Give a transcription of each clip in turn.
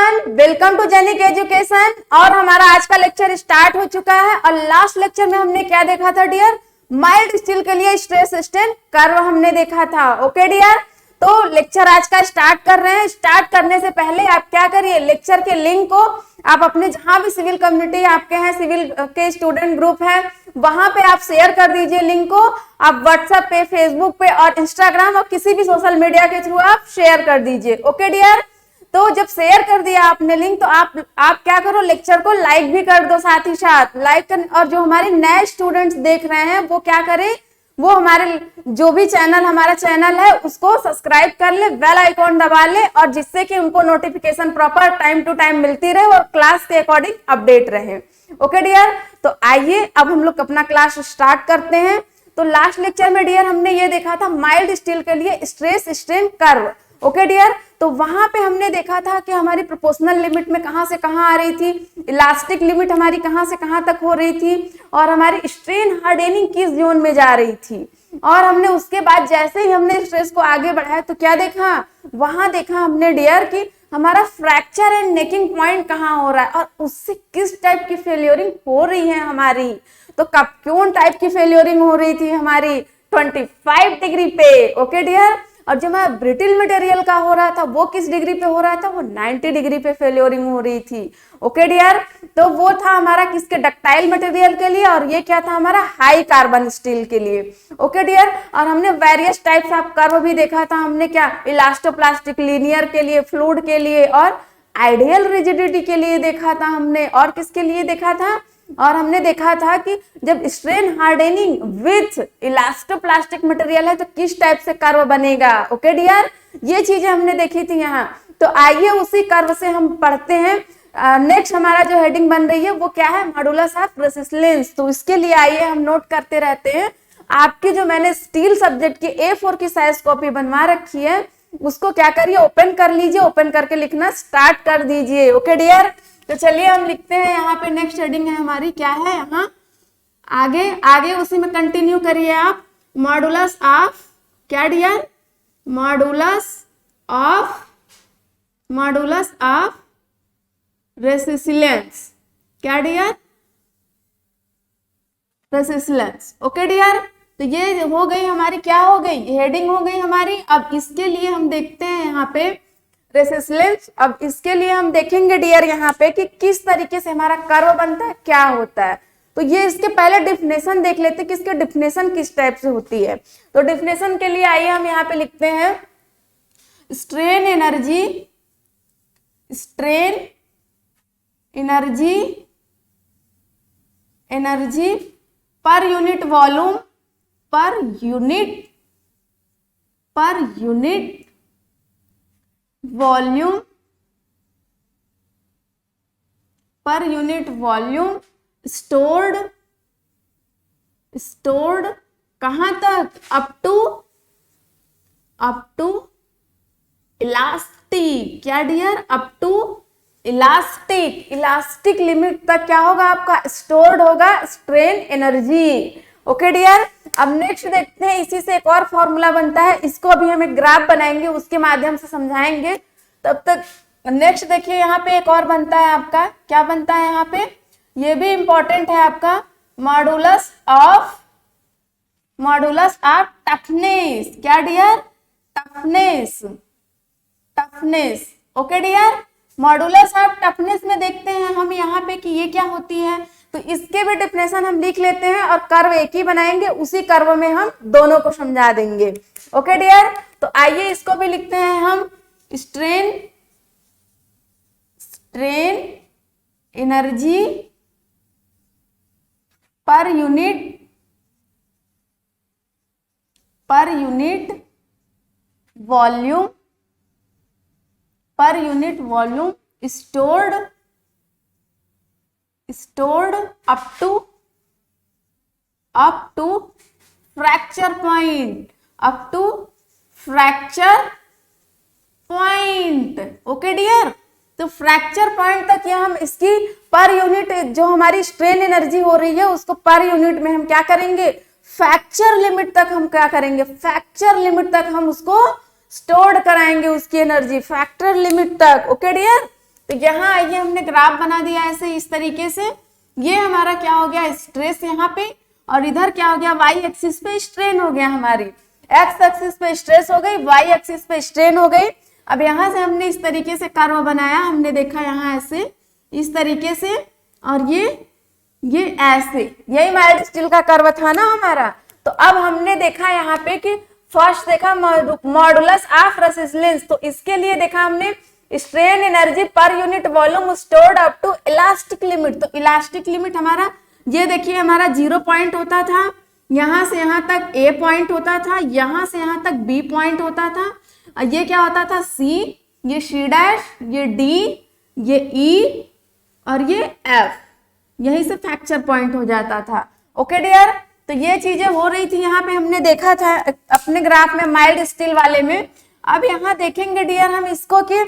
Everyone, welcome to Genic Education. और हमारा आज का लेक्चर स्टार्ट हो चुका है। और लास्ट लेक्चर में हमने क्या देखा था डियर? माइल्ड स्टील के लिए स्ट्रेस स्ट्रेन कर्व हमने देखा था। ओके डियर, तो लेक्चर आज का स्टार्ट कर रहे हैं। स्टार्ट करने से पहले आप क्या करिए, लेक्चर के लिंक को आप अपने जहां भी सिविल कम्युनिटी आपके हैं, सिविल के स्टूडेंट ग्रुप है, वहां पे आप शेयर कर दीजिए लिंक को। आप व्हाट्सएप पे, फेसबुक पे और इंस्टाग्राम और किसी भी सोशल मीडिया के थ्रू आप शेयर कर दीजिए। ओके डियर, तो जब शेयर कर दिया आपने लिंक, तो आप क्या करो, लेक्चर को लाइक भी कर दो साथ ही साथ। लाइक और जो हमारे नए स्टूडेंट्स देख रहे हैं वो क्या करें, वो हमारे जो भी चैनल हमारा चैनल है उसको सब्सक्राइब कर ले, बेल आइकॉन दबा ले, और जिससे कि उनको notification proper time to time मिलती रहे और क्लास के अकॉर्डिंग अपडेट रहे। ओके डियर, तो आइए अब हम लोग अपना क्लास स्टार्ट करते हैं। तो लास्ट लेक्चर में डियर हमने ये देखा था माइल्ड स्टील के लिए stress strain curve. Okay dear, तो वहां पे हमने देखा था कि हमारी प्रोपोर्शनल लिमिट में कहां से कहां आ रही थी, इलास्टिक लिमिट हमारी कहां से कहां तक हो रही थी, और हमारी स्ट्रेन हार्डनिंग किस जोन में जा रही थी। और हमने उसके बाद जैसे ही हमने स्ट्रेस को आगे बढ़ाया तो क्या देखा, वहां देखा हमने डियर कि हमारा फ्रैक्चर एंड नेकिंग पॉइंट कहाँ हो रहा है और उससे किस टाइप की फेल्योरिंग हो रही है हमारी। तो कब कौन टाइप की फेल्योरिंग हो रही थी हमारी 25 डिग्री पे। ओके डियर, और जो हमारा ब्रिटिल मटेरियल का हो रहा था वो किस डिग्री पे हो रहा था, वो 90 डिग्री पे फेल्योरिंग हो रही थी। ओके डियर, तो वो था हमारा किसके, डक्टाइल मटेरियल के लिए, और ये क्या था हमारा हाई कार्बन स्टील के लिए। ओके डियर, और हमने वेरियस टाइप्स ऑफ कर्व भी देखा था। हमने क्या, इलास्टोप्लास्टिक, लीनियर के लिए, फ्लूइड के लिए और आइडियल रिजिडिटी के लिए देखा था हमने। और किसके लिए देखा था, और हमने देखा था कि जब strain hardening with elastoplastic material है तो किस टाइप से कर्व बनेगा। ओके डियर, ये चीजें हमने देखी थी यहाँ। तो आइए उसी कर्व से हम पढ़ते हैं। नेक्स्ट हमारा जो हेडिंग बन रही है वो क्या है, मॉडुलस ऑफ रेसिस्टेंस। तो इसके लिए आइए हम नोट करते रहते हैं। आपकी जो मैंने स्टील सब्जेक्ट की A4 की साइज कॉपी बनवा रखी है उसको क्या करिए, ओपन कर लीजिए। ओपन करके लिखना स्टार्ट कर दीजिए। ओके डियर, तो चलिए हम लिखते हैं यहाँ पे। नेक्स्ट हेडिंग है हमारी क्या है, यहाँ आगे उसी में कंटिन्यू करिए आप। मॉडुलस ऑफ क्या डियर, मॉडुलस ऑफ रेसिस्टेंस। क्या डियर, रेसिस्टेंस। ओके डियर, तो ये हो गई हमारी, क्या हो गई, हेडिंग हो गई हमारी। अब इसके लिए हम देखते हैं यहाँ पे रेसिस्टेंस। अब इसके लिए हम देखेंगे डियर यहाँ पे कि किस तरीके से हमारा कर्व बनता है, क्या होता है। तो ये इसके पहले डिफिनेशन देख लेते हैं कि इसकी डिफिनेशन किस टाइप से होती है। तो डिफिनेशन के लिए आइए हम यहाँ पे लिखते हैं strain energy per unit volume stored कहां तक, अप टू इलास्टिक। क्या dear, up to elastic limit तक क्या होगा आपका, स्टोर्ड होगा स्ट्रेन एनर्जी। ओके डियर, अब नेक्स्ट देखते हैं। इसी से एक और फॉर्मूला बनता है, इसको अभी हम एक ग्राफ बनाएंगे उसके माध्यम से समझाएंगे। तब तक नेक्स्ट देखिए यहाँ पे एक और बनता है आपका, क्या बनता है यहाँ पे, ये भी इंपॉर्टेंट है आपका, मॉडुलस ऑफ टफनेस। क्या dear, toughness. Okay dear, modulus of toughness में देखते हैं हम यहाँ पे कि ये क्या होती है। तो इसके भी डिफिनेशन हम लिख लेते हैं और कर्व एक ही बनाएंगे, उसी कर्व में हम दोनों को समझा देंगे। ओके डियर, तो आइए इसको भी लिखते हैं हम, strain energy per volume stored up to fracture point। Okay dear, तो फ्रैक्चर पॉइंट तक ये हम इसकी पर यूनिट जो हमारी स्ट्रेन एनर्जी हो रही है उसको पर यूनिट में हम क्या करेंगे, फ्रैक्चर लिमिट तक हम क्या करेंगे, फ्रैक्चर लिमिट तक हम उसको स्टोर्ड कराएंगे उसकी एनर्जी, फैक्टर लिमिट तक। ओके डियर, तो यहाँ आइए हमने ग्राफ बना दिया ऐसे इस तरीके से। ये हमारा क्या हो गया, स्ट्रेस यहाँ पे, और इधर क्या हो गया, वाई एक्सिस पे स्ट्रेन हो गया हमारी। एक्स एक्सिस पे स्ट्रेस हो गई, वाई एक्सिस पे स्ट्रेन हो गई। अब यहाँ से हमने इस तरीके से कर्व बनाया, हमने देखा यहाँ ऐसे इस तरीके से, और ये ऐसे, यही माइल्ड स्टील का कर्व था ना हमारा। तो अब हमने देखा यहाँ पे कि फर्स्ट देखा मॉडुलस ऑफ रेसिस्टेंस, तो इसके लिए देखा हमने strain energy per unit volume stored up to elastic limit. तो इलास्टिक लिमिट हमारा ये देखिए हमारा 0 पॉइंट होता था, यहां से यहां तक A पॉइंट होता था, यहां से यहां तक B पॉइंट होता था, और ये क्या होता था C, ये C', ये D, ये E और ये F, यही से फ्रैक्चर पॉइंट हो जाता था। ओके डियर, तो ये चीजें हो रही थी यहाँ पे, हमने देखा था अपने ग्राफ में माइल्ड स्टील वाले में। अब यहाँ देखेंगे डियर हम इसको कि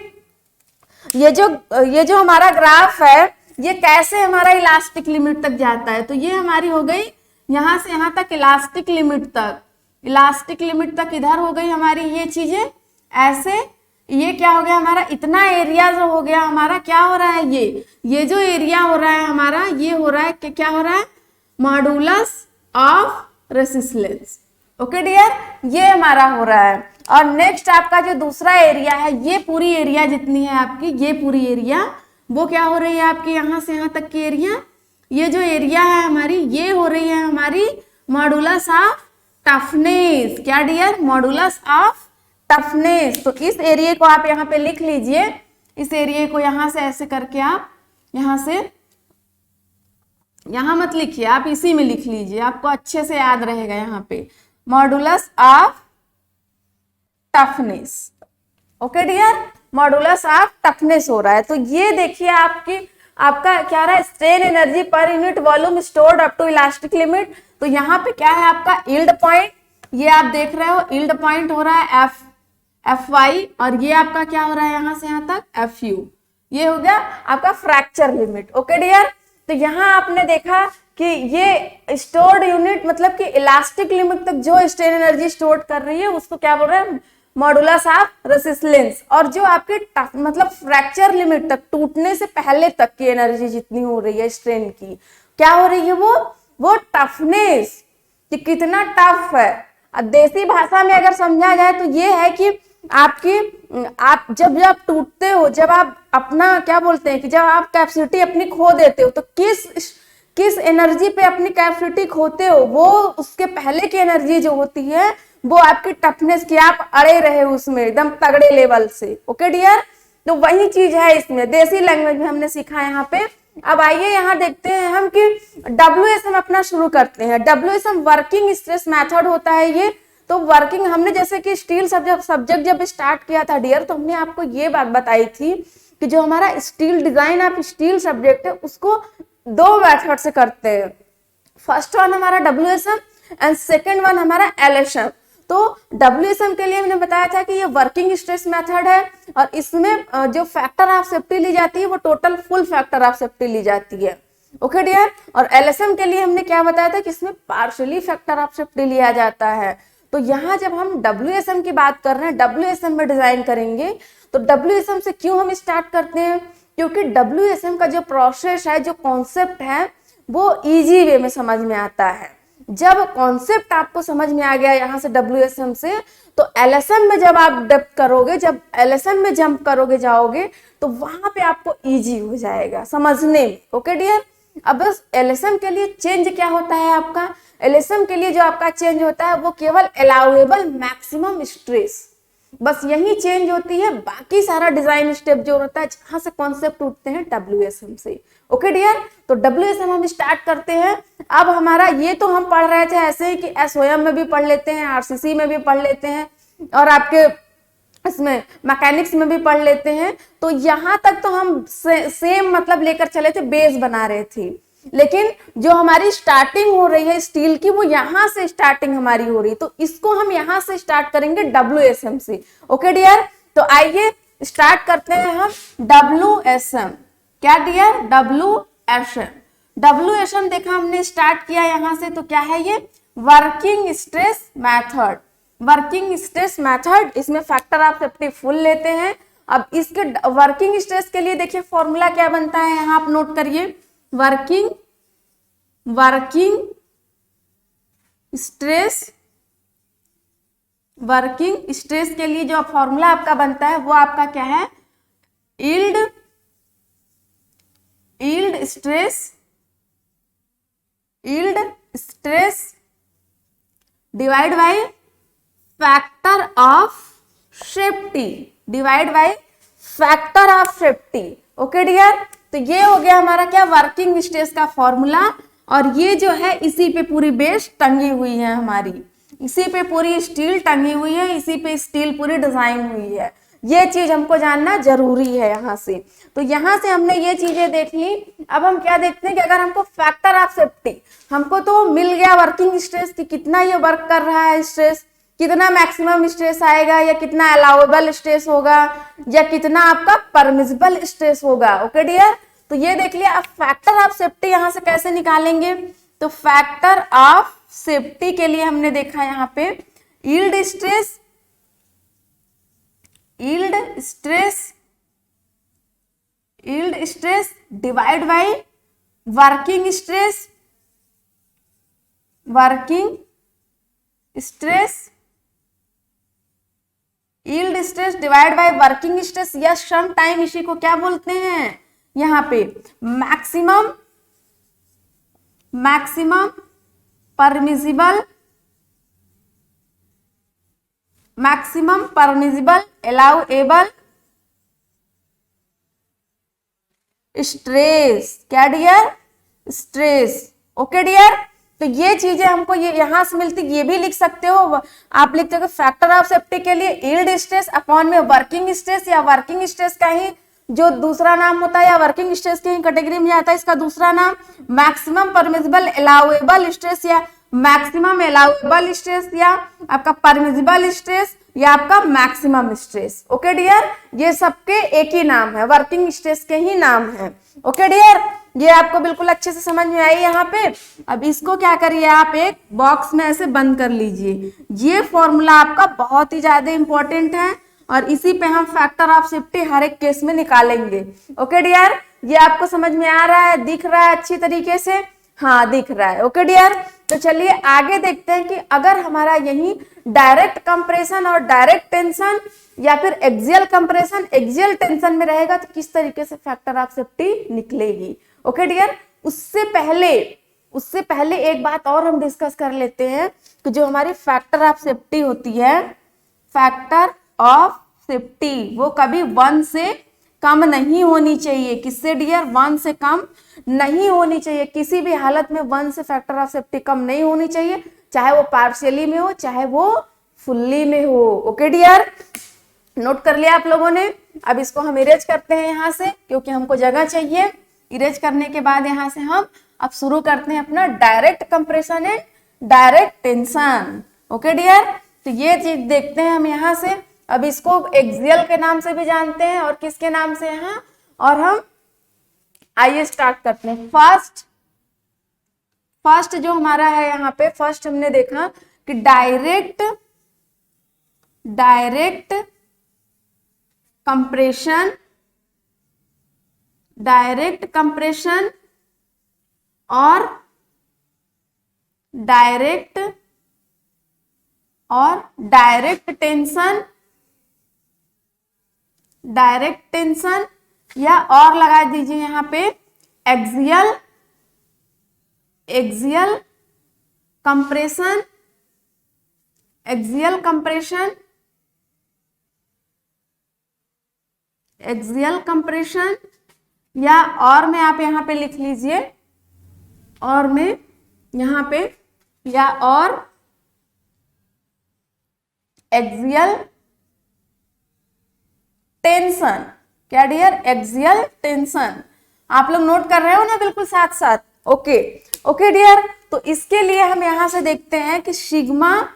ये जो हमारा ग्राफ है ये कैसे हमारा इलास्टिक लिमिट तक जाता है। तो ये हमारी हो गई यहाँ से यहाँ तक इलास्टिक लिमिट तक, इलास्टिक लिमिट तक इधर हो गई हमारी ये चीजें ऐसे। ये क्या हो गया हमारा, इतना एरिया जो हो गया हमारा, क्या हो रहा है, ये जो एरिया हो रहा है हमारा, ये हो रहा है कि क्या हो रहा है, modulus of resistance. Okay dear, ये हमारा हो रहा है। और नेक्स्ट आपका जो दूसरा एरिया है, ये पूरी एरिया जितनी है आपकी, ये पूरी एरिया वो क्या हो रही है आपकी, यहाँ से यहाँ तक की एरिया, ये जो एरिया है हमारी, ये हो रही है हमारी मॉडुलस ऑफ टफनेस। क्या डियर, मॉडुलस ऑफ टफनेस। तो इस एरिया को आप यहाँ पे लिख लीजिए, इस एरिया को यहाँ से ऐसे करके आप यहाँ से, यहाँ मत लिखिए, आप इसी में लिख लीजिए, आपको अच्छे से याद रहेगा। यहाँ पे modulus of toughness. Okay dear, modulus of toughness हो रहा है। तो ये देखिए आपका क्या रहा है, strain energy per unit volume stored up to elastic limit. तो यहाँ पे क्या है आपका यील्ड पॉइंट, ये आप देख रहे हो यील्ड पॉइंट हो रहा है Fy, और ये आपका क्या हो रहा है यहाँ से यहाँ तक Fu। ये हो गया आपका फ्रैक्चर लिमिट। ओके डियर, तो यहाँ आपने देखा कि ये स्टोर्ड यूनिट मतलब कि इलास्टिक लिमिट तक जो स्ट्रेन एनर्जी स्टोर कर रही है उसको क्या बोल रहे हैं, मॉडुलस ऑफ रेसिस्टेंस। और जो आपके मतलब फ्रैक्चर लिमिट तक, टूटने से पहले तक की एनर्जी जितनी हो रही है स्ट्रेन की, क्या हो रही है, वो टफनेस, कि कितना टफ है। अब देसी भाषा में अगर समझा जाए तो ये है कि आप जब टूटते हो, जब आप अपना क्या बोलते हैं कि जब आप कैपेसिटी अपनी खो देते हो, तो किस एनर्जी पे अपनी कैपेसिटी खोते हो, वो उसके पहले की एनर्जी जो होती है वो आपकी टफनेस की, आप अड़े रहे उसमें एकदम तगड़े लेवल से। ओके डियर, तो वही चीज है इसमें, देसी लैंग्वेज में हमने सीखा यहाँ पे। अब आइए यहाँ देखते हैं हम कि WSM अपना शुरू करते हैं। WSM वर्किंग स्ट्रेस मेथड होता है ये। तो वर्किंग हमने जैसे कि स्टील सब्जेक्ट जब स्टार्ट किया था डियर, तो हमने आपको ये बात बताई थी कि जो हमारा steel design of steel subject है उसको 2 मेथड से करते हैं। फर्स्ट वन हमारा WSM एंड सेकेंड वन हमारा LSM। तो WSM के लिए मैंने बताया था कि ये वर्किंग स्ट्रेस मेथड है, और इसमें जो फैक्टर ऑफ सेफ्टी ली जाती है वो total full factor of safety ली जाती है। ओके डियर, और LSM के लिए हमने क्या बताया था कि इसमें पार्शियली फैक्टर ऑफ सेफ्टी लिया जाता है। तो यहाँ जब हम WSM की बात कर रहे हैं, WSM में डिजाइन करेंगे, तो WSM से क्यों हम स्टार्ट करते हैं, क्योंकि WSM का जो प्रोसेस है, जो कॉन्सेप्ट है, वो इजी वे में समझ में आता है। जब कॉन्सेप्ट आपको समझ में आ गया यहाँ से WSM से, तो LSM में जब आप डेप्थ करोगे, जब LSM में जंप करोगे जाओगे, तो वहां पे आपको इजी हो जाएगा समझने में। ओके डियर, अब बस LSM के लिए चेंज क्या होता है आपका, LSM के लिए जो आपका चेंज होता है वो केवल अलाउएबल मैक्सिमम स्ट्रेस, बस यही चेंज होती है। बाकी सारा डिजाइन स्टेप जो होता है जहां से कॉन्सेप्ट उठते हैं WSM से। ओके डियर, तो WSM हम स्टार्ट करते हैं। अब हमारा ये तो हम पढ़ रहे थे ऐसे ही कि SOM में भी पढ़ लेते हैं, RCC में भी पढ़ लेते हैं, और आपके इसमें मैकेनिक्स में भी पढ़ लेते हैं। तो यहाँ तक तो हम सेम मतलब लेकर चले थे, बेस बना रहे थे। लेकिन जो हमारी स्टार्टिंग हो रही है स्टील की, वो यहाँ से स्टार्टिंग हमारी हो रही है, तो इसको हम यहाँ से स्टार्ट करेंगे WSM से। ओके डियर, तो आइए स्टार्ट करते हैं हम WSM। क्या डियर, WSM देखा हमने स्टार्ट किया यहाँ से, तो क्या है ये, working stress method. Working stress method, इसमें फैक्टर ऑफ सेफ्टी फुल लेते हैं, अब इसके वर्किंग स्ट्रेस के लिए देखिए फॉर्मूला क्या बनता है, यहाँ आप नोट करिए। वर्किंग स्ट्रेस के लिए जो फॉर्मूला आपका बनता है वो आपका क्या है, yield stress divide by factor of safety. Okay dear, तो ये हो गया हमारा क्या, वर्किंग स्ट्रेस का फॉर्मूला। और ये जो है इसी पे पूरी बेस टंगी हुई है हमारी, इसी पे पूरी स्टील टंगी हुई है, इसी पे स्टील पूरी डिजाइन हुई है। ये चीज हमको जानना जरूरी है यहाँ से। तो यहाँ से हमने ये चीजें देख ली। अब हम क्या देखते हैं कि अगर हमको फैक्टर ऑफ सेफ्टी, हमको तो मिल गया वर्किंग स्ट्रेस कि कितना ये वर्क कर रहा है, स्ट्रेस कितना मैक्सिमम स्ट्रेस आएगा, या कितना अलाउएबल स्ट्रेस होगा, या कितना आपका परमिसिबल स्ट्रेस होगा। ओके डियर, तो ये देख लिया। अब फैक्टर ऑफ सेफ्टी यहाँ से कैसे निकालेंगे, तो फैक्टर ऑफ सेफ्टी के लिए हमने देखा यहाँ पे yield stress divide by working stress yield stress divide by working stress, या सम टाइम इसी को क्या बोलते हैं यहाँ पे मैक्सिमम परमिसिबल अलाउएबल स्ट्रेस। क्या डियर, स्ट्रेस। ओके डियर, तो ये चीजें हमको ये यहां से मिलती, ये भी लिख सकते हो आप, लिखते हो फैक्टर ऑफ सेफ्टी के लिए यील्ड स्ट्रेस अपॉन में वर्किंग स्ट्रेस, या वर्किंग स्ट्रेस का ही जो दूसरा नाम होता है, या वर्किंग स्ट्रेस की कैटेगरी में आता है इसका दूसरा नाम मैक्सिमम परमिसिबल अलाउएबल स्ट्रेस, या मैक्सिमम अलाउएबल स्ट्रेस, या आपका परमिसिबल स्ट्रेस, या आपका मैक्सिमम स्ट्रेस। ओके डियर, ये सबके एक ही नाम है, वर्किंग स्ट्रेस के ही नाम है। ओके डियर, ये आपको बिल्कुल अच्छे से समझ में आई यहाँ पे। अब इसको क्या करिए, आप एक बॉक्स में ऐसे बंद कर लीजिए। ये फॉर्मूला आपका बहुत ही ज्यादा इंपॉर्टेंट है, और इसी पे हम फैक्टर ऑफ सेफ्टी हर एक केस में निकालेंगे। ओके डियर, ये आपको समझ में आ रहा है, दिख रहा है अच्छी तरीके से? हाँ, दिख रहा है। ओके डियर, तो चलिए आगे देखते हैं कि अगर हमारा यही डायरेक्ट कंप्रेशन और डायरेक्ट टेंशन, या फिर एक्सियल कंप्रेशन एक्सियल टेंशन में रहेगा, तो किस तरीके से फैक्टर ऑफ सेफ्टी निकलेगी। ओके डियर, उससे पहले एक बात और हम डिस्कस कर लेते हैं कि जो हमारी फैक्टर ऑफ सेफ्टी होती है, फैक्टर ऑफ सेफ्टी वो कभी 1 से कम नहीं होनी चाहिए। किससे डियर, 1 से कम नहीं होनी चाहिए। किसी भी हालत में 1 से फैक्टर ऑफ सेफ्टी कम नहीं होनी चाहिए, चाहे वो पार्शियली में हो, चाहे वो फुल्ली में हो। ओके डियर, नोट कर लिया आप लोगों ने। अब इसको हम इरेज करते हैं यहाँ से, क्योंकि हमको जगह चाहिए। इरेज करने के बाद यहाँ से हम अब शुरू करते हैं अपना direct compression and direct tension. Okay dear, तो ये चीज देखते हैं हम यहाँ से। अब इसको एक्सियल के नाम से भी जानते हैं, और किसके नाम से यहाँ, और हम आइए स्टार्ट करते हैं। फर्स्ट जो हमारा है यहाँ पे, फर्स्ट हमने देखा कि डायरेक्ट कंप्रेशन और डायरेक्ट टेंशन, या और लगा दीजिए यहाँ पे एक्सियल कंप्रेशन, या और में आप यहाँ पे लिख लीजिए, और में यहाँ पे, या और एक्सियल टेंशन। क्या डियर, एक्सियल टेंशन। आप लोग नोट कर रहे हो ना बिल्कुल साथ साथ? ओके डियर, तो इसके लिए हम यहाँ से देखते हैं कि सिग्मा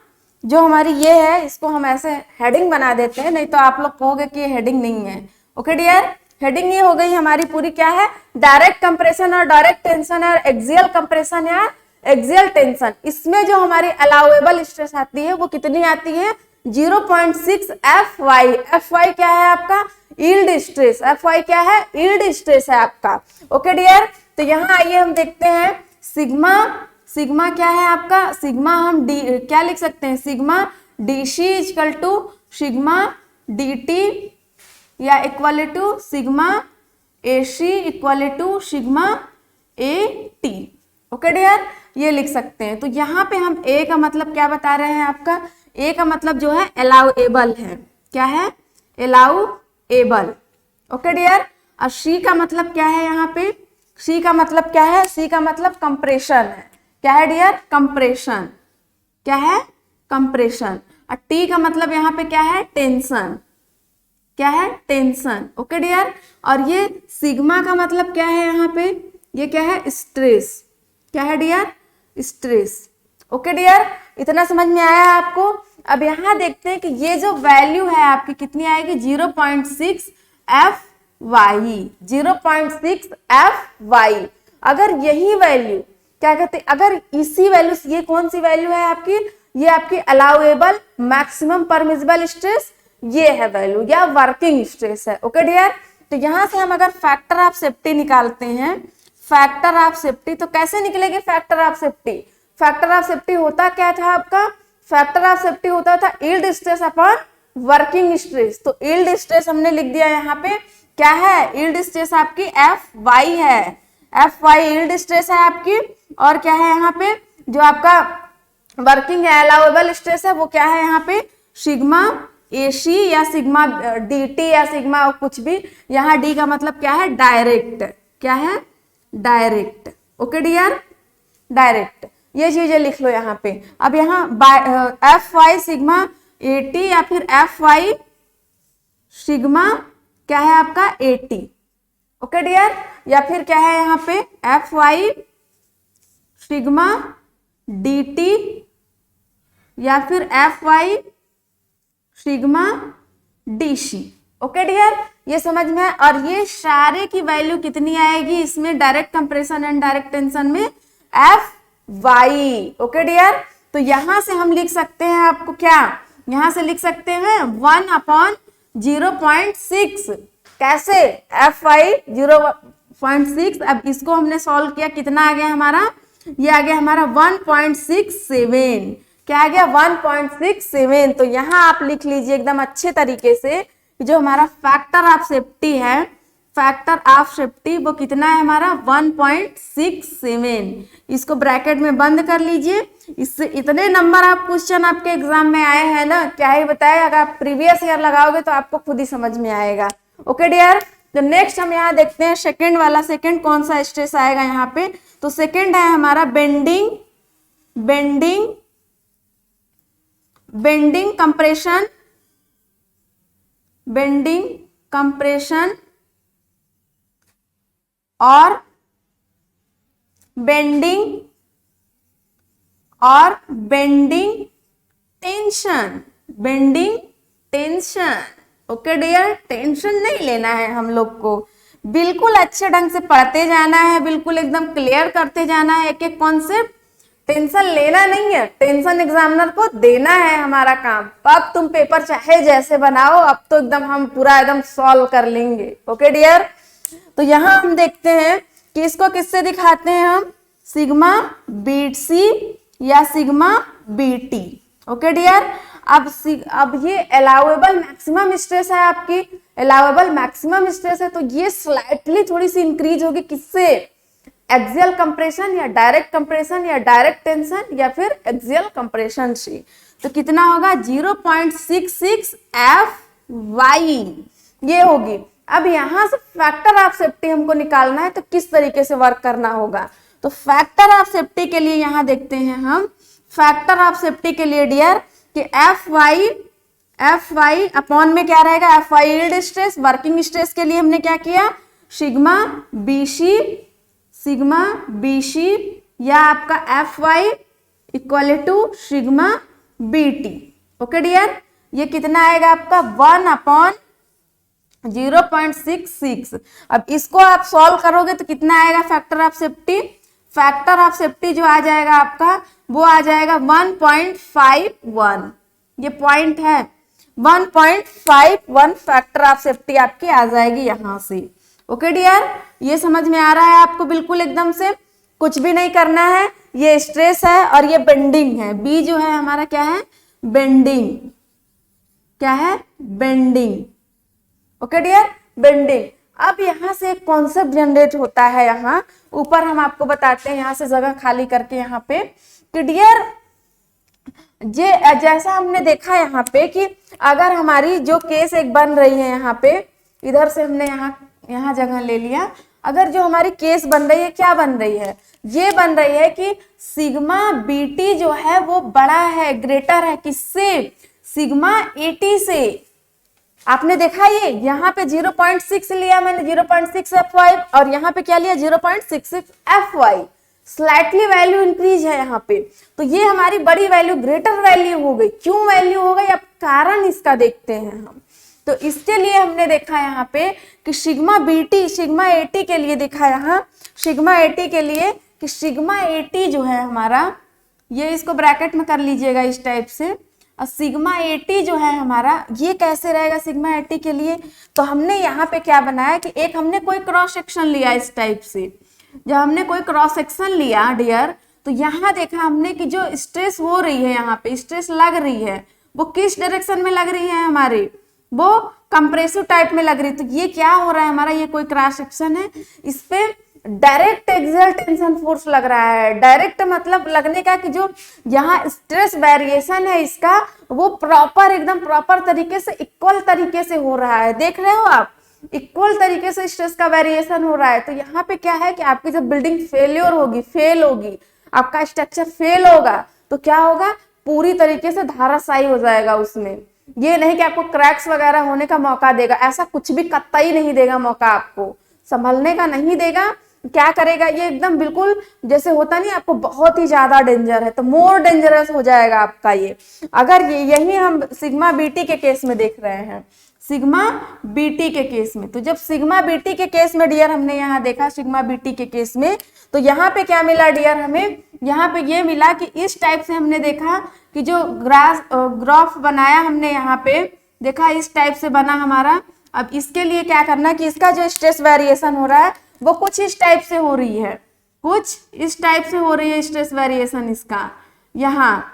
जो हमारी ये है, इसको हम ऐसे हेडिंग बना देते हैं, नहीं तो आप लोग कहोगे कि ये हेडिंग नहीं है। ओके डियर, हेडिंग ये हो गई हमारी पूरी, क्या है, डायरेक्ट कंप्रेशन और डायरेक्ट टेंशन, और एक्सियल कंप्रेशन या एक्सियल टेंशन। इसमें जो हमारी अलाउएबल स्ट्रेस आती है वो कितनी आती है, 0.6 FY। FY क्या है आपका? Yield stress. FY क्या है? यील्ड स्ट्रेस है आपका। ओके डियर, तो यहाँ आइए हम देखते हैं सिग्मा। सिग्मा क्या है आपका? सिग्मा हम क्या लिख सकते हैं? Sigma DC equal to sigma DT या equal to sigma AC equal to sigma AT। Okay dear, ये लिख सकते हैं। तो यहाँ पे हम A का मतलब क्या बता रहे हैं आपका? A का मतलब जो है अलाउएबल है। क्या है? अलाउएबल। ओके डियर, और C का मतलब क्या है? यहाँ पे C का मतलब क्या है? C का मतलब कंप्रेशन है। क्या है डियर? कंप्रेशन। क्या है? कंप्रेशन। और T का मतलब यहाँ पे क्या है? टेंशन। क्या है? टेंशन। ओके डियर, और ये सिग्मा का मतलब क्या है? यहाँ पे ये क्या है? स्ट्रेस। क्या है डियर? स्ट्रेस। ओके डियर, इतना समझ में आया है आपको? अब यहाँ देखते हैं कि ये जो वैल्यू है आपकी कितनी आएगी? 0.6 FY। 0.6 FY। अगर यही वैल्यू क्या कहते हैं, अगर इसी वैल्यू, ये कौन सी वैल्यू है आपकी? ये आपकी अलाउएबल मैक्सिमम परमिसिबल स्ट्रेस, ये है वैल्यू, या वर्किंग स्ट्रेस है। ओके डियर, तो यहां से हम अगर फैक्टर ऑफ सेफ्टी निकालते हैं, फैक्टर ऑफ सेफ्टी, तो कैसे निकलेगी factor of safety? Factor of safety होता क्या था आपका? फैक्टर ऑफ सेफ्टी होता था yield stress upon working stress. तो यील्ड स्ट्रेस हमने लिख दिया यहाँ पे। क्या है? यील्ड स्ट्रेस आपकी FY है। FY यील्ड स्ट्रेस है आपकी। और क्या है यहाँ पे? जो आपका वर्किंग है, अलाउएबल स्ट्रेस है, वो क्या है यहाँ पे? सिग्मा AC या सिग्मा DT या सिग्मा कुछ भी। यहाँ D का मतलब क्या है? डायरेक्ट। क्या है? डायरेक्ट। Okay dear, direct. ये चीजें लिख लो यहाँ पे। अब यहाँ FY सिग्मा AT या फिर FY सिग्मा क्या है आपका? AT। ओके डियर, या फिर क्या है यहाँ पे? FY सिग्मा DT या फिर FY sigma DC। Okay dear, ये समझ में है। और ये सारे की वैल्यू कितनी आएगी इसमें? Direct compression and direct tension में FY। ओके डियर, तो यहां से हम लिख सकते हैं आपको क्या? यहां से लिख सकते हैं 1/0.6। कैसे? FY 0.6। अब इसको हमने सॉल्व किया, कितना आ गया हमारा? ये आ गया हमारा 1.67। क्या आ गया? 1.67। तो यहाँ आप लिख लीजिए एकदम अच्छे तरीके से कि जो हमारा फैक्टर ऑफ सेफ्टी है, फैक्टर ऑफ सेफ्टी वो कितना है हमारा? 1.67। इसको ब्रैकेट में बंद कर लीजिए। इससे इतने नंबर आप क्वेश्चन आपके एग्जाम में आए हैं ना, क्या ही बताए। अगर आप प्रीवियस ईयर लगाओगे तो आपको खुद ही समझ में आएगा। ओके डियर, तो नेक्स्ट हम यहाँ देखते हैं सेकंड वाला। सेकंड कौन सा स्ट्रेस आएगा यहाँ पे? तो सेकंड है हमारा bending, bending, bending compression, bending compression और bending tension. Bending tension. Okay dear, tension नहीं लेना है हम लोग को, बिल्कुल अच्छे ढंग से पढ़ते जाना है, बिल्कुल एकदम क्लियर करते जाना है एक एक कॉन्सेप्ट। टेंशन लेना नहीं है, टेंशन एग्जामिनर को देना है हमारा काम। अब तुम पेपर चाहे जैसे बनाओ, अब तो एकदम हम पूरा एकदम सॉल्व कर लेंगे। ओके डियर, तो यहाँ हम देखते हैं कि इसको किससे दिखाते हैं हम? सिग्मा BC या सिग्मा BT। ओके डियर, अब ये अलाउएबल मैक्सिमम स्ट्रेस है आपकी, अलाउएबल मैक्सिमम स्ट्रेस है, तो ये स्लाइटली थोड़ी सी इंक्रीज होगी। किससे? एक्सियल कंप्रेशन या डायरेक्ट कंप्रेशन या डायरेक्ट टेंशन या फिर एक्सियल कंप्रेशन से। तो कितना होगा? 0.66 FY ये होगी। अब यहां से फैक्टर ऑफ सेफ्टी हमको निकालना है, तो किस तरीके से वर्क करना होगा? तो फैक्टर ऑफ सेफ्टी के लिए यहां देखते हैं हम, फैक्टर ऑफ सेफ्टी के लिए डियर कि FY अपॉन में क्या रहेगा? FY yield stress, working stress के लिए हमने क्या किया? सिग्मा BC या आपका FY equal to sigma BT। Okay dear, ये कितना आएगा आपका? 1/0.66। अब इसको आप सॉल्व करोगे तो कितना आएगा factor of safety? Factor of safety जो आ जाएगा आपका, वो आ जाएगा 1.51। ये पॉइंट है 1.51 फैक्टर ऑफ सेफ्टी आपकी आ जाएगी यहां से। ओके डियर, ये समझ में आ रहा है आपको बिल्कुल एकदम से, कुछ भी नहीं करना है। ये स्ट्रेस है और ये बेंडिंग है। बी जो है हमारा क्या है, बेंडिंग। क्या है, बेंडिंग। Okay dear, bending. अब यहां से एक कॉन्सेप्ट जनरेट होता है, यहाँ ऊपर हम आपको बताते हैं, यहां से जगह खाली करके यहाँ पे कि डियर जैसा हमने देखा यहाँ पे कि अगर हमारी जो केस एक बन रही है यहाँ पे, इधर से हमने यहाँ जगह ले लिया, अगर जो हमारी केस बन रही है, क्या बन रही है, ये बन रही है कि सिग्मा बीटी जो है वो बड़ा है, ग्रेटर है किससे, सिग्मा एटी से। आपने देखा ये यहाँ पे 0.6 लिया मैंने, 0.6 Fy, और यहाँ पे क्या लिया 0.66 Fy। स्लाइटली वैल्यू इंक्रीज है यहाँ पे, तो ये हमारी बड़ी वैल्यू ग्रेटर वैल्यू हो गई। क्यों वैल्यू हो गई, अब कारण इसका देखते हैं हम। तो इसके लिए हमने देखा यहाँ पे कि सिग्मा बीटी, सिग्मा एटी के लिए देखा यहाँ, सिग्मा एटी के लिए कि सिग्मा एटी जो है हमारा, ये इसको ब्रैकेट में कर लीजिएगा इस टाइप से, और सिग्मा एटी जो है हमारा, ये कैसे रहेगा सिग्मा एटी के लिए। तो हमने यहाँ पे क्या बनाया कि एक हमने कोई क्रॉस सेक्शन लिया इस टाइप से। जब हमने कोई क्रॉस सेक्शन लिया डियर, तो यहाँ देखा हमने कि जो स्ट्रेस हो रही है, यहाँ पे स्ट्रेस लग रही है, वो किस डायरेक्शन में लग रही है हमारी, वो कंप्रेसिव टाइप में लग रही है। तो ये क्या हो रहा है हमारा, ये कोई क्रॉस सेक्शन है, इस पे डायरेक्ट एक्सियल टेंशन फोर्स लग रहा है। डायरेक्ट मतलब लगने का कि जो यहाँ स्ट्रेस वेरिएशन है इसका, वो प्रॉपर एकदम प्रॉपर तरीके से इक्वल तरीके से हो रहा है। देख रहे हो आप, इक्वल तरीके से स्ट्रेस का वेरिएशन हो रहा है। तो यहाँ पे क्या है कि आपकी जब बिल्डिंग फेल होगी, आपका स्ट्रक्चर फेल होगा, तो क्या होगा, पूरी तरीके से धाराशायी हो जाएगा उसमें। ये नहीं कि आपको क्रैक्स वगैरह होने का मौका देगा, ऐसा कुछ भी कतई नहीं देगा मौका, आपको संभलने का नहीं देगा। क्या करेगा, ये एकदम बिल्कुल जैसे होता नहीं, आपको बहुत ही ज्यादा डेंजर है तो मोर डेंजरस हो जाएगा आपका ये। अगर यही हम सिग्मा बीटी के केस में देख रहे हैं, सिग्मा बीटी के केस में, तो जब सिग्मा बीटी के केस में डियर हमने यहाँ देखा, सिग्मा बीटी के केस में, तो यहाँ पे क्या मिला डियर हमें, यहाँ पे ये मिला कि इस टाइप से हमने देखा कि जो ग्राफ बनाया हमने यहाँ पे देखा, इस टाइप से बना हमारा। अब इसके लिए क्या करना कि इसका जो स्ट्रेस वेरिएशन हो रहा है वो कुछ इस टाइप से हो रही है, कुछ इस टाइप से हो रही है स्ट्रेस वेरिएशन इसका यहाँ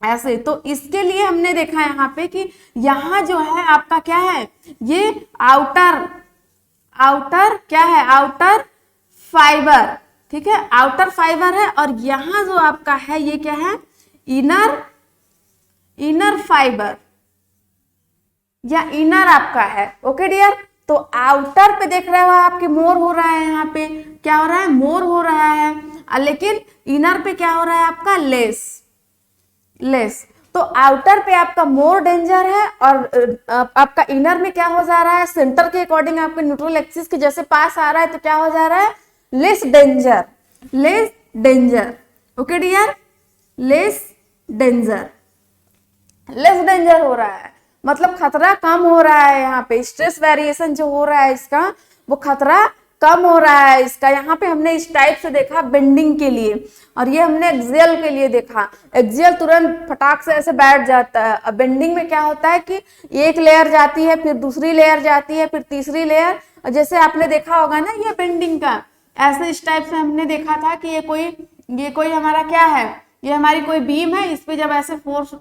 ऐसे। तो इसके लिए हमने देखा यहाँ पे कि यहाँ जो है आपका क्या है, ये आउटर क्या है, आउटर फाइबर, ठीक है, आउटर फाइबर है, और यहाँ जो आपका है ये क्या है, इनर फाइबर या इनर आपका है। ओके डियर, तो आउटर पे देख रहे हो आपके मोर हो रहा है, यहाँ पे क्या हो रहा है, मोर हो रहा है, लेकिन इनर पे क्या हो रहा है आपका, लेस। तो आउटर पे आपका मोर डेंजर है, और आपका इनर में क्या हो जा रहा है, सेंटर के अकॉर्डिंग आपके न्यूट्रल एक्सिस के जैसे पास आ रहा है, तो क्या हो जा रहा है, less danger. Okay dear, less danger हो रहा है, मतलब खतरा कम हो रहा है। यहाँ पे स्ट्रेस वेरिएशन जो हो रहा है इसका, वो खतरा कम हो रहा है इसका। यहाँ पे हमने इस टाइप से देखा बेंडिंग के लिए, और ये हमने एक्सियल के लिए देखा। एक्सियल तुरंत फटाक से ऐसे बैठ जाता है। अब बेंडिंग में क्या होता है कि एक लेयर जाती है, फिर दूसरी लेयर जाती है, फिर तीसरी लेयर, जैसे आपने देखा होगा ना ये बेंडिंग का, ऐसे इस टाइप से हमने देखा था कि ये कोई हमारा क्या है, ये हमारी कोई बीम है, इस पे जब ऐसे फोर्स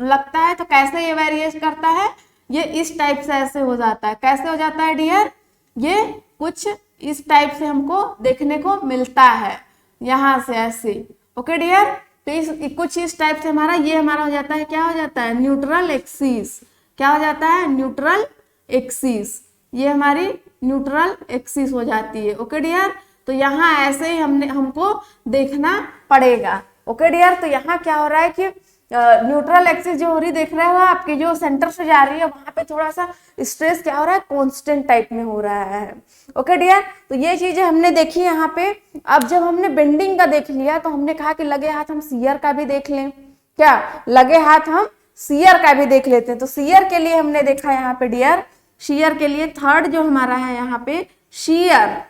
लगता है तो कैसे ये वेरिएट करता है, ये इस टाइप से ऐसे हो जाता है। कैसे हो जाता है डियर, ये कुछ इस टाइप से हमको देखने को मिलता है यहाँ से ऐसे। ओके डियर, तो कुछ इस टाइप से हमारा ये हमारा हो जाता है, क्या हो जाता है, न्यूट्रल एक्सिस। क्या हो जाता है, न्यूट्रल एक्सिस, ये हमारी न्यूट्रल एक्सिस हो जाती है। ओके डियर, तो यहाँ ऐसे ही हमको देखना पड़ेगा। ओके डियर, तो यहाँ क्या हो रहा है कि न्यूट्रल एक्सिस जो हो रही देख रहे हो आपकी, जो सेंटर से जा रही है वहां पे थोड़ा सा स्ट्रेस क्या हो रहा है, कांस्टेंट टाइप में हो रहा है। ओके डियर, तो ये चीजें हमने देखी यहाँ पे। अब जब हमने बेंडिंग का देख लिया, तो हमने कहा कि लगे हाथ हम शियर का भी देख लें। क्या, लगे हाथ हम शियर का भी देख लेते हैं। तो शियर के लिए हमने देखा यहाँ पे डियर, शियर के लिए थर्ड जो हमारा है यहाँ पे, शियर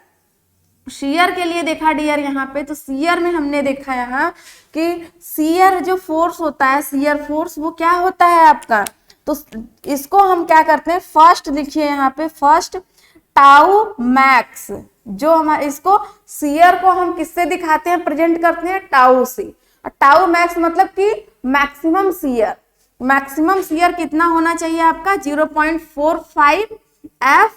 शियर के लिए देखा डियर यहाँ पे, तो शियर में हमने देखा यहाँ कि शियर जो फोर्स होता है, शियर फोर्स, वो क्या होता है आपका, तो इसको हम क्या करते हैं, फर्स्ट लिखिए यहाँ पे, फर्स्ट टाउ मैक्स, जो हमारे इसको शियर को हम किससे दिखाते हैं, प्रेजेंट करते हैं टाउ से, और टाउ मैक्स मतलब कि मैक्सिमम शियर, मैक्सिमम शियर कितना होना चाहिए आपका 0.45 एफ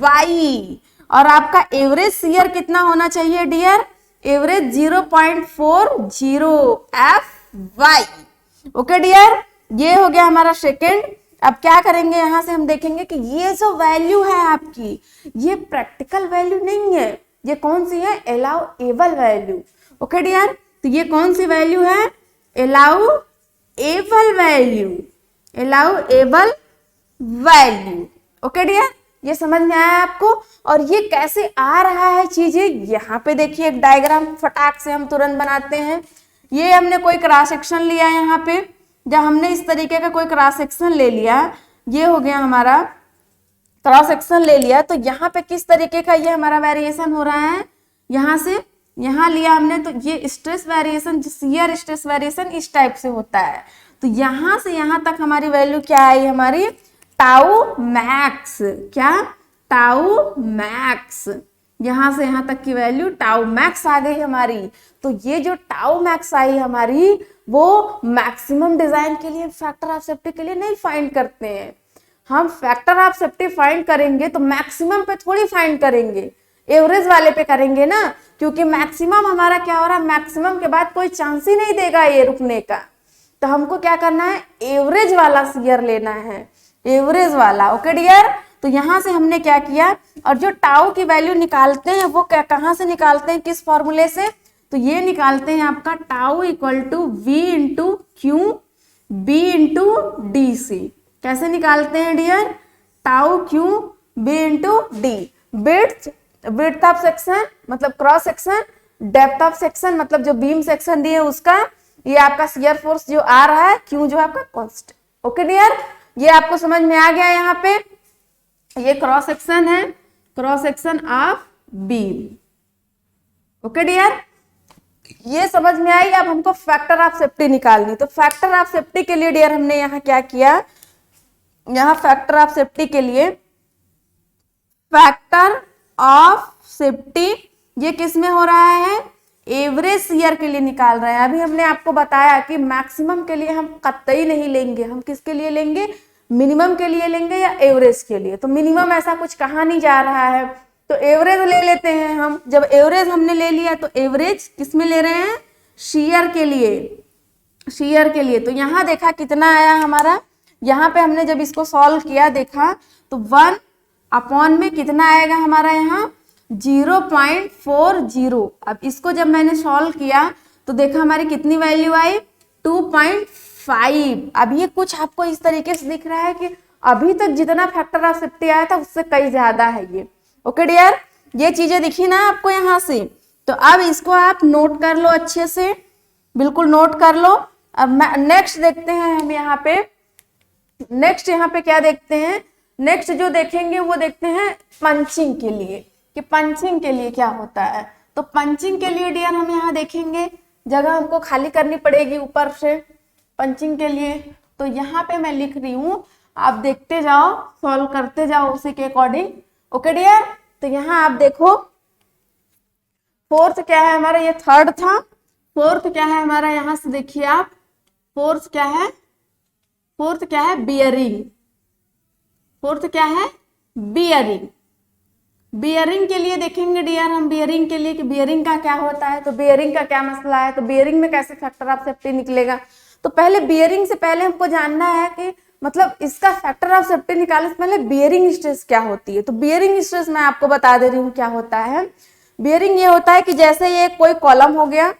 वाई, और आपका एवरेज शियर कितना होना चाहिए dear, average 0.40 F Y. Okay dear, ये हो गया हमारा सेकेंड। अब क्या करेंगे, यहां से हम देखेंगे कि ये जो वैल्यू है आपकी, ये प्रैक्टिकल वैल्यू नहीं है, ये कौन सी है, अलाउएबल वैल्यू। ओके डियर, तो ये कौन सी वैल्यू है, allowable value, allowable value. Okay dear, ये समझ में आया आपको। और ये कैसे आ रहा है चीजें, यहाँ पे देखिए एक डायग्राम फटाक से हम तुरंत बनाते हैं। ये हमने कोई क्रॉस सेक्शन लिया यहाँ पे, जब हमने इस तरीके का कोई क्रॉस सेक्शन ले लिया, ये हो गया हमारा क्रॉस सेक्शन ले लिया, तो यहाँ पे किस तरीके का ये हमारा वेरिएशन हो रहा है, यहाँ से यहाँ लिया हमने, तो ये stress variation, shear stress variation इस टाइप से होता है। तो यहाँ से यहाँ तक हमारी वैल्यू क्या आई, हमारी टाउ मैक्स, क्या, टाउ मैक्स, यहां से यहां तक की वैल्यू टाउ मैक्स आ गई हमारी। तो ये जो टाउ मैक्स आई हमारी, वो मैक्सिमम डिजाइन के लिए, फैक्टर ऑफ सेफ्टी के लिए नहीं फाइंड करते हैं। हम फैक्टर ऑफ सेफ्टी फाइंड करेंगे तो मैक्सिमम पे थोड़ी फाइंड करेंगे, एवरेज वाले पे करेंगे ना, क्योंकि मैक्सिमम हमारा क्या हो रहा है, मैक्सिमम के बाद कोई चांस ही नहीं देगा ये रुकने का। तो हमको क्या करना है, एवरेज वाला शियर लेना है, एवरेज वाला। ओके डियर, तो यहां से हमने क्या किया, और जो टाउ की वैल्यू निकालते हैं वो क्या, कहां से निकालते हैं, किस फॉर्मूले से, तो ये निकालते हैं आपका tau equal to V into Q B into D C. कैसे निकालते हैं dear, tau Q B into D, width of section मतलब cross section, depth of section मतलब जो बीम सेक्शन दिए उसका, ये आपका शियर फोर्स जो आ रहा है, क्यू जो आपका कांस्टेंट। ओके डियर, ये आपको समझ में आ गया। यहाँ पे ये क्रॉस सेक्शन है, cross section of beam. Okay dear, ये समझ में आई। अब हमको फैक्टर ऑफ सेफ्टी निकालनी, तो फैक्टर ऑफ सेफ्टी के लिए डियर हमने यहाँ क्या किया, यहाँ फैक्टर ऑफ सेफ्टी के लिए, फैक्टर ऑफ सेफ्टी ये किस में हो रहा है, एवरेज शियर के लिए निकाल रहे हैं। अभी हमने आपको बताया कि मैक्सिमम के लिए हम कतई नहीं लेंगे, हम किसके लिए लेंगे, मिनिमम के लिए लेंगे या एवरेज के लिए। तो मिनिमम ऐसा कुछ कहा नहीं जा रहा है, तो एवरेज ले लेते हैं हम। जब एवरेज हमने ले लिया तो एवरेज किस में ले रहे हैं, शियर के लिए, शियर के लिए। तो यहाँ देखा कितना आया हमारा, यहाँ पे हमने जब इसको सॉल्व किया देखा तो 1 अपॉन में कितना आएगा हमारा यहाँ 0.40। अब इसको जब मैंने सॉल्व किया तो देखा हमारी कितनी वैल्यू आई 2.5। अब ये कुछ आपको इस तरीके से दिख रहा है कि अभी तक जितना फैक्टर ऑफ सेफ्टी आया था उससे कई ज्यादा है ये। ओके डियर, ये चीजें दिखी ना आपको यहाँ से, तो अब इसको आप नोट कर लो अच्छे से, बिल्कुल नोट कर लो। अब नेक्स्ट देखते हैं हम यहाँ पे, नेक्स्ट यहाँ पे क्या देखते हैं, नेक्स्ट जो देखेंगे वो देखते हैं पंचिंग के लिए, कि पंचिंग के लिए क्या होता है। तो पंचिंग के लिए डियर हम यहाँ देखेंगे, जगह हमको खाली करनी पड़ेगी ऊपर से पंचिंग के लिए। तो यहाँ पे मैं लिख रही हूँ, आप देखते जाओ, सॉल्व करते जाओ उसी के अकॉर्डिंग। ओके डियर, तो यहाँ आप देखो फोर्थ क्या है हमारा, ये थर्ड था, फोर्थ क्या है हमारा, यहाँ से देखिए आप, फोर्थ क्या है, फोर्थ क्या है, बियरिंग। फोर्थ क्या है, बियरिंग। बियरिंग के लिए देखेंगे डियर हम, बियरिंग के लिए कि बियरिंग का क्या होता है, तो बियरिंग का क्या मसला है, तो बियरिंग में कैसे फैक्टर ऑफ सेफ्टी निकलेगा। तो पहले बियरिंग से पहले हमको जानना है कि मतलब इसका फैक्टर ऑफ सेफ्टी निकालने से पहले बियरिंग स्ट्रेस क्या होती है। तो बियरिंग स्ट्रेस मैं आपको बता दे रही हूँ क्या होता है। बियरिंग ये होता है कि जैसे ये कोई कॉलम हो गया,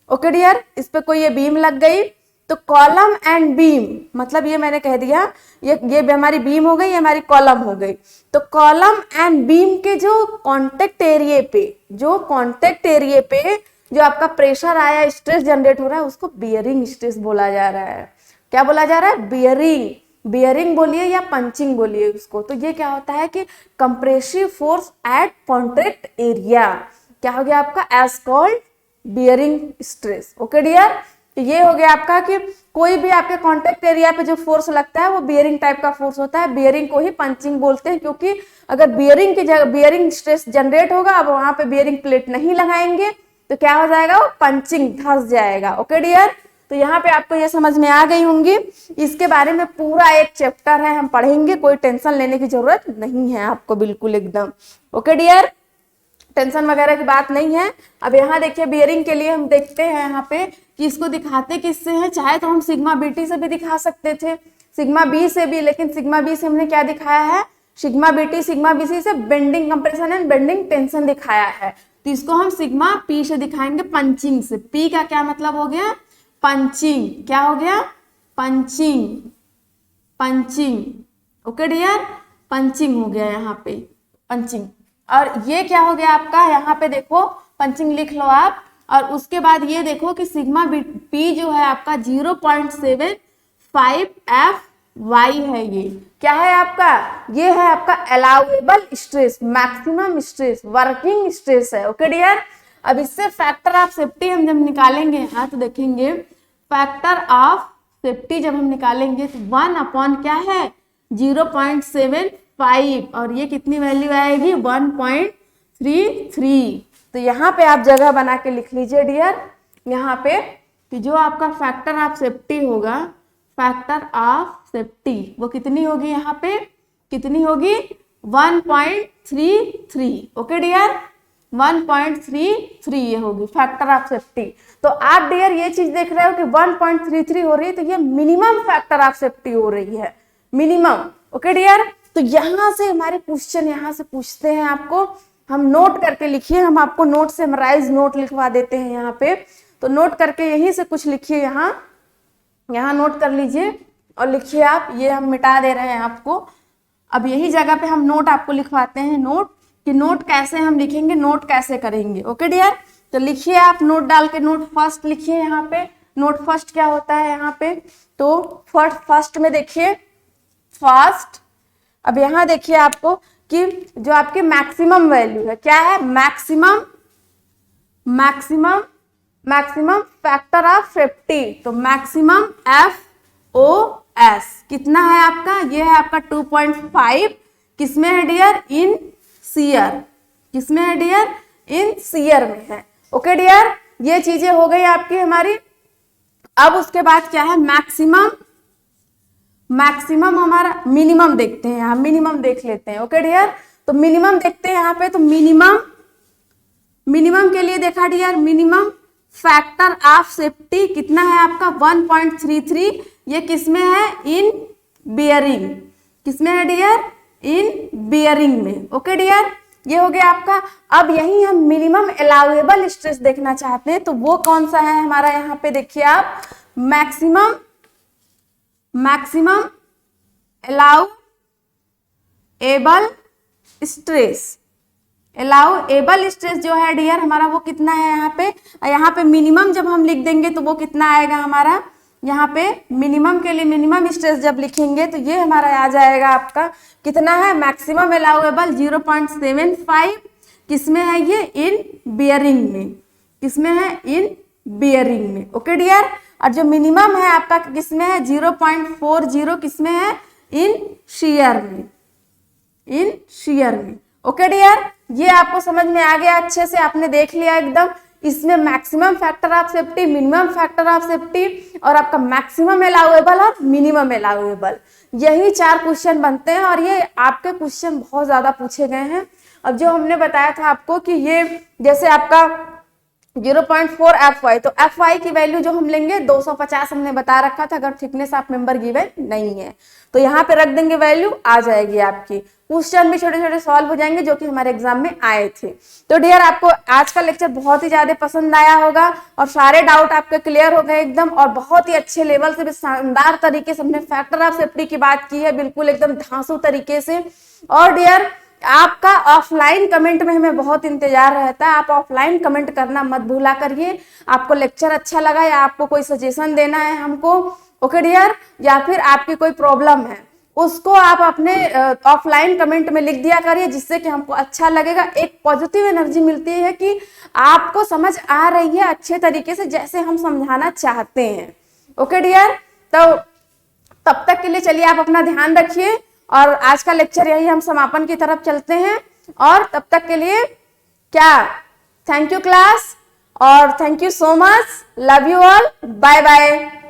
ओके डियर, इस पे कोई ये बीम लग गई, तो कॉलम एंड बीम मतलब ये मैंने कह दिया, ये हमारी बीम हो गई, ये हमारी कॉलम हो गई। तो कॉलम एंड बीम के जो कांटेक्ट एरिया पे, जो कांटेक्ट एरिया पे जो आपका प्रेशर आया, स्ट्रेस जनरेट हो रहा है, उसको बियरिंग स्ट्रेस बोला जा रहा है। क्या बोला जा रहा है, बियरिंग। बियरिंग बोलिए या पंचिंग बोलिए उसको। तो ये क्या होता है कि compressive force at contact area, क्या हो गया आपका, as called bearing stress. Okay dear, तो ये हो गया आपका कि कोई भी आपके कॉन्टेक्ट एरिया पे जो फोर्स लगता है वो बियरिंग टाइप का फोर्स होता है। बियरिंग को ही पंचिंग बोलते हैं, क्योंकि अगर बियरिंग की जगह बियरिंग स्ट्रेस जनरेट होगा, अब वहां पे बियरिंग प्लेट नहीं लगाएंगे तो क्या हो जाएगा, वो पंचिंग धंस जाएगा। ओके डियर, तो यहाँ पे आपको ये समझ में आ गई होंगी। इसके बारे में पूरा एक चैप्टर है, हम पढ़ेंगे, कोई टेंशन लेने की जरूरत नहीं है आपको, बिल्कुल एकदम। ओके डियर, टेंशन वगैरह की बात नहीं है। अब यहाँ देखिए बियरिंग के लिए हम देखते हैं यहाँ पे कि इसको दिखाते किससे हैं। चाहे तो हम सिग्मा बीटी से भी दिखा सकते थे, सिग्मा बी से भी, लेकिन सिग्मा बी से हमने क्या दिखाया है, सिग्मा बीटी सिग्मा बीसी से bending compression and bending tension दिखाया है। तो इसको हम सिग्मा पी से दिखाएंगे, पंचिंग से। पी का क्या मतलब हो गया, पंचिंग। क्या हो गया, punching, punching. Okay dear, punching हो गया यहाँ पे, पंचिंग। और ये क्या हो गया आपका, यहाँ पे देखो पंचिंग लिख लो आप। और उसके बाद ये देखो कि सिग्मा पी जो है आपका 0.75 FY है। ये क्या है आपका, ये है आपका allowable stress, maximum stress, working stress है। ओके डियर, अब इससे फैक्टर ऑफ सेफ्टी हम जब निकालेंगे यहाँ तो देखेंगे, फैक्टर ऑफ सेफ्टी जब हम निकालेंगे तो 1 अपॉन क्या है 0.75, और ये कितनी वैल्यू आएगी 1.33। तो यहाँ पे आप जगह बना के लिख लीजिए डियर, यहाँ पे कि जो आपका फैक्टर ऑफ सेफ्टी होगा, फैक्टर ऑफ सेफ्टी वो कितनी होगी, यहाँ पे कितनी होगी 1.33। ओके डियर, 1.33 ये होगी फैक्टर ऑफ सेफ्टी। तो आप डियर ये चीज देख रहे हो कि 1.33 हो रही है, तो ये मिनिमम फैक्टर ऑफ सेफ्टी हो रही है, मिनिमम। ओके डियर, तो यहां से हमारे क्वेश्चन यहाँ से पूछते हैं आपको, हम नोट करके लिखिए, हम आपको नोट से समराइज नोट लिखवा देते हैं यहाँ पे। तो नोट करके यहीं से कुछ लिखिए, यहाँ नोट कर लीजिए और लिखिए आप, ये हम मिटा दे रहे हैं आपको। अब यही जगह पे हम नोट आपको लिखवाते हैं, नोट कि नोट कैसे हम लिखेंगे, नोट कैसे करेंगे। ओके डियर, तो लिखिए आप नोट डाल के, नोट फर्स्ट लिखिए यहाँ पे। नोट फर्स्ट क्या होता है यहाँ पे, तो फर्स्ट में देखिए फर्स्ट। अब यहाँ देखिए आपको कि जो आपकी मैक्सिमम वैल्यू है क्या है, maximum, maximum, maximum factor of safety. तो मैक्सिमम FOS कितना है आपका, ये है आपका 2.5। किसमें है डियर, इन सीयर। किसमें है डियर, इन सीयर में है। ओके डियर, ये चीजें हो गई आपकी हमारी। अब उसके बाद क्या है, मैक्सिमम, मैक्सिमम हमारा मिनिमम देखते हैं, यहाँ मिनिमम देख लेते हैं। ओके डियर, तो मिनिमम देखते हैं यहाँ पे। तो मिनिमम, मिनिमम के लिए देखा dear, minimum factor of safety कितना है आपका 1.33। ये किसमें है, इन बियरिंग। किसमें है डियर, इन बियरिंग में। ओके डियर, ये हो गया आपका। अब यही हम मिनिमम अलाउएबल स्ट्रेस देखना चाहते हैं, तो वो कौन सा है हमारा, यहाँ पे देखिए आप, maximum, maximum allowable stress. Allowable stress जो है डियर हमारा वो कितना है यहाँ पे मिनिमम जब हम लिख देंगे तो वो कितना आएगा हमारा, यहाँ पे मिनिमम के लिए मिनिमम स्ट्रेस जब लिखेंगे तो ये हमारा आ जाएगा आपका कितना है, मैक्सिमम अलाउएबल 0.75। किसमें है ये, इन बियरिंग में। किसमें है, इन बियरिंग में। ओके डियर, और जो मिनिमम है आपका किसमें है 0.40, किसमें है, इन शियर में। इन शियर में। ओके डियर, ये आपको समझ में आ गया, अच्छे से आपने देख लिया एकदम। इसमें maximum factor of safety, minimum factor of safety और आपका मैक्सिमम अलाउएबल और मिनिमम अलाउएबल, यही 4 क्वेश्चन बनते हैं और ये आपके क्वेश्चन बहुत ज्यादा पूछे गए हैं। अब जो हमने बताया था आपको कि ये जैसे आपका 0.4 FY, तो FY की वैल्यू जो हम लेंगे 250 हमने बता रखा था, अगर थिकनेस ऑफ मेंबर गिवन नहीं है तो यहाँ पे रख देंगे, वैल्यू आ जाएगी आपकी। क्वेश्चन भी छोटे छोटे सॉल्व हो जाएंगे जो कि हमारे एग्जाम में आए थे। तो डियर आपको आज का लेक्चर बहुत ही ज्यादा पसंद आया होगा और सारे डाउट आपके क्लियर हो गए एकदम, और बहुत ही अच्छे लेवल से, शानदार तरीके से हमने फैक्टर ऑफ सेफ्टी की बात की है, बिल्कुल एकदम धांसू तरीके से। और डियर आपका ऑफलाइन कमेंट में हमें बहुत इंतजार रहता है, आप ऑफलाइन कमेंट करना मत भूला करिए। आपको लेक्चर अच्छा लगा या आपको कोई सजेशन देना है हमको, ओके डियर, या फिर आपकी कोई प्रॉब्लम है उसको आप अपने ऑफलाइन कमेंट में लिख दिया करिए, जिससे कि हमको अच्छा लगेगा, एक पॉजिटिव एनर्जी मिलती है कि आपको समझ आ रही है अच्छे तरीके से जैसे हम समझाना चाहते हैं। ओके डियर, तो तब तक के लिए चलिए आप अपना ध्यान रखिए और आज का लेक्चर यही हम समापन की तरफ चलते हैं। और तब तक के लिए क्या, थैंक यू क्लास और thank you so much, love you all, bye bye.